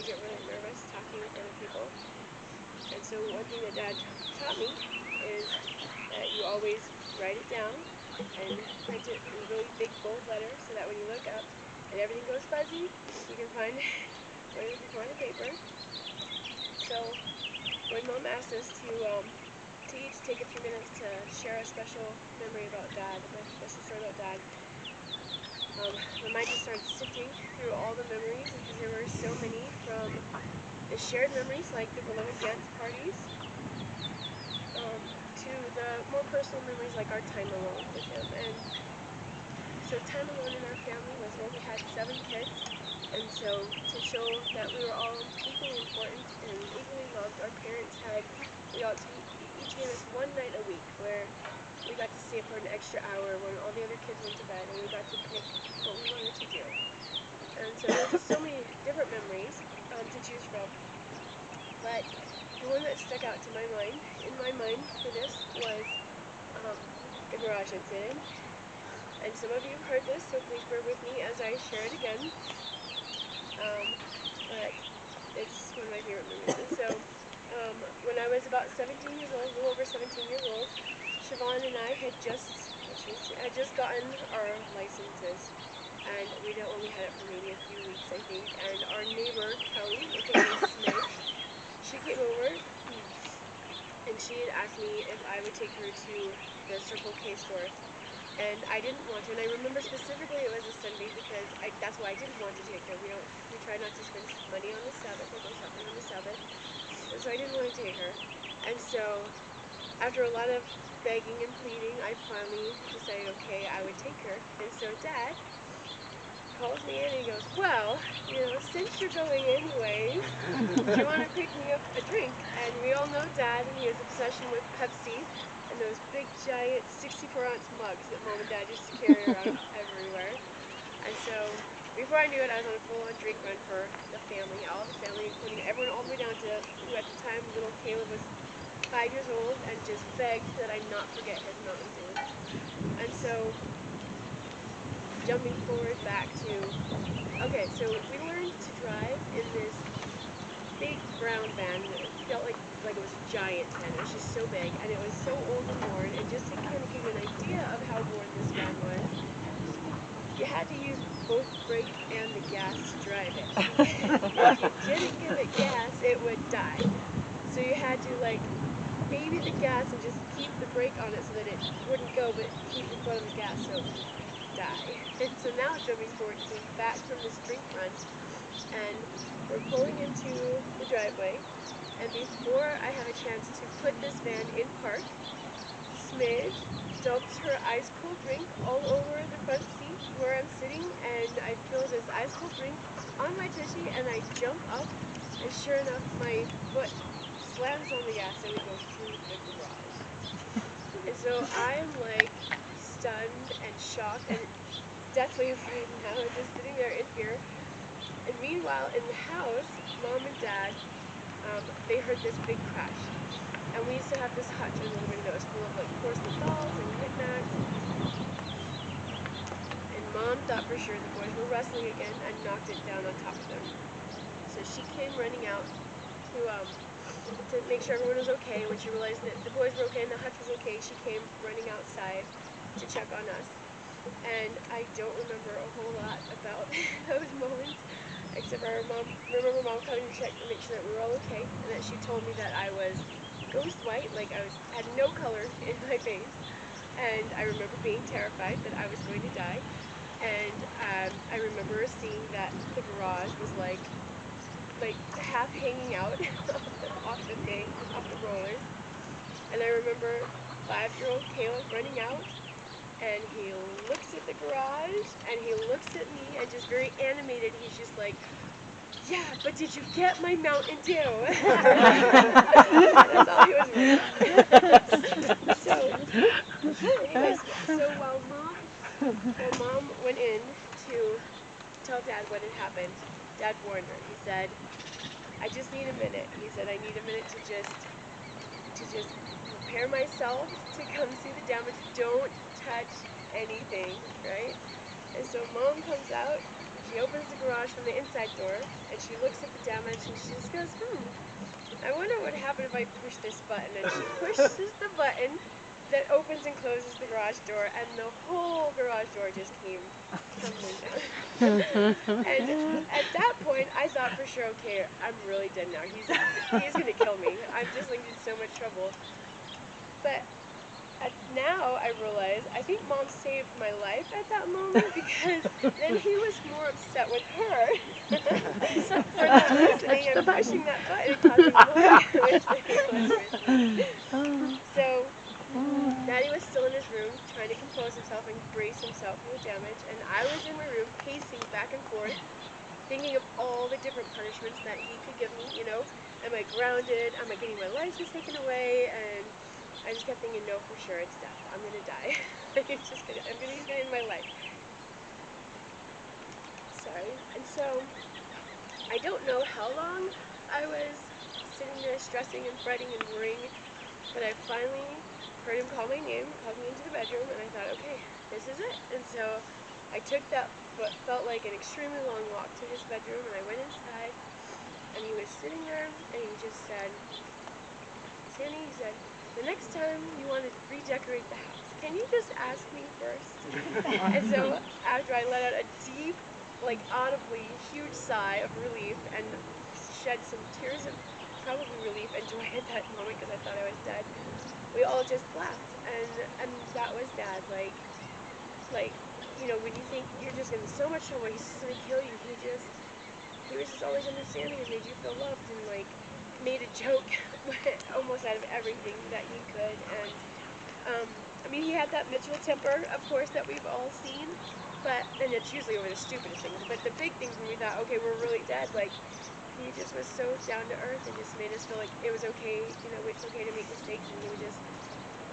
I get really nervous talking in front of people. And so one thing that Dad taught me is that you always write it down and print it in really big bold letters so that when you look up and everything goes fuzzy, you can find what is before the paper. So when Mom asked us to each take a few minutes to share a special memory about Dad, a special story about Dad, my mind just started sifting through all the memories because there were so many, from the shared memories like the beloved dance parties, to the more personal memories like our time alone with him. And so time alone in our family was when we had 7 kids, and so to show that we were all equally important and equally loved, our parents each gave us one night a week where we got to stay for an extra hour when all the other kids went to bed, and we got to pick what we wanted to do. And so there's just so many different memories to choose from. But the one that stuck out to my mind, for this, was the garage incident. And some of you have heard this, so please bear with me as I share it again. But it's one of my favorite memories. And so, when I was about 17 years old, a little over 17 years old, Siobhan and I had just gotten our licenses, and we'd only had it for maybe a few weeks, I think. And our neighbor, Kelly, aka Smith, she came over, and she had asked me if I would take her to the Circle K store. And I didn't want to, and I remember specifically it was a Sunday because that's why I didn't want to take her. We try not to spend money on the Sabbath or go shopping on the Sabbath, and so I didn't want to take her. And so, after a lot of begging and pleading, I finally decided, okay, I would take her. And so Dad calls me in and he goes, well, since you're going anyways, do you want to pick me up a drink? And we all know Dad, and he has an obsession with Pepsi and those big, giant 64-ounce mugs that Mom and Dad used to carry around everywhere. And so, before I knew it, I was on a full-on drink run for the family, all the family, including everyone all the way down to who at the time, little Caleb was 5 years old, and just begged that I not forget his Mountain Dew. And so, jumping forward back to, okay, so we learned to drive in this big brown van, and it felt like it was a giant van. It was just so big, and it was so old and worn. And just to kind of give you an idea of how worn this van was, you had to use both brake and the gas to drive it. If you didn't give it gas, it would die. So you had to baby the gas and just keep the brake on it so that it wouldn't go, but keep your foot on the gas so it would die. And so now jumping forward, came back from this drink run, and we're pulling into the driveway, and before I have a chance to put this van in park, Smidge dumps her ice cold drink all over the front seat where I'm sitting, and I fill this ice cold drink on my tushy, and I jump up, and sure enough, my foot slams on the gas, and we go through the garage. And so I'm stunned and shocked and deathly afraid now, just sitting there in fear. And meanwhile, in the house, Mom and Dad, they heard this big crash. And we used to have this hutch in the living room that was full of porcelain dolls and knickknacks. And Mom thought for sure the boys were wrestling again and knocked it down on top of them. So she came running out to make sure everyone was okay. When she realized that the boys were okay and the hutch was okay, she came running outside to check on us. And I don't remember a whole lot about those moments, except for remember Mom coming to check to make sure that we were all okay, and that she told me that I was ghost white, had no color in my face, and I remember being terrified that I was going to die, and I remember seeing that the garage was half hanging out off the thing, off the rollers, and I remember 5-year-old Caleb running out, and he looks at the garage, and he looks at me, and just very animated, he's just like, yeah, but did you get my Mountain Dew? That's all he was worried. So while Mom went in to tell Dad what had happened, Dad warned her. He said, I just need a minute. He said, I need a minute to just prepare myself to come see the damage. Don't touch anything, right? And so Mom comes out, she opens the garage from the inside door, and she looks at the damage, and she just goes, I wonder what would happen if I push this button. And she pushes the button that opens and closes the garage door, and the whole garage door just came tumbling down. And at that point, I thought for sure, okay, I'm really dead now. He's gonna kill me. I'm just like in so much trouble. But now I realize I think Mom saved my life at that moment, because then he was more upset with her for not listening and pushing that button and causing more damage. So Daddy was still in his room trying to compose himself and brace himself for the damage, and I was in my room pacing back and forth, thinking of all the different punishments that he could give me. Am I grounded? Am I getting my license taken away? And I just kept thinking, no, for sure, it's death. I'm gonna die. He's gonna end my life. Sorry. And so I don't know how long I was sitting there stressing and fretting and worrying, but I finally heard him call my name, called me into the bedroom, and I thought, okay, this is it. And so I took that what felt like an extremely long walk to his bedroom, and I went inside, and he was sitting there, and he just said, Sandy, he said, the next time you want to redecorate the house, can you just ask me first? And so after I let out a deep, like audibly huge sigh of relief and shed some tears of probably relief and joy at that moment because I thought I was dead, we all just laughed, and that was Dad. Like when you think you're just in so much trouble, he's just gonna kill you. He was just always understanding and made you feel loved, and like made a joke almost out of everything that he could. And I mean, he had that Mitchell temper, of course, that we've all seen, and it's usually over the stupidest things. But the big things when we thought, okay, we're really dead, like he just was so down to earth and just made us feel like it was okay. It's okay to make mistakes, and he would just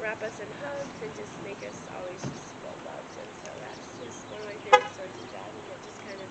wrap us in hugs and just make us always just feel loved. And so that's just one of my favorite stories with Dad, and it just kind of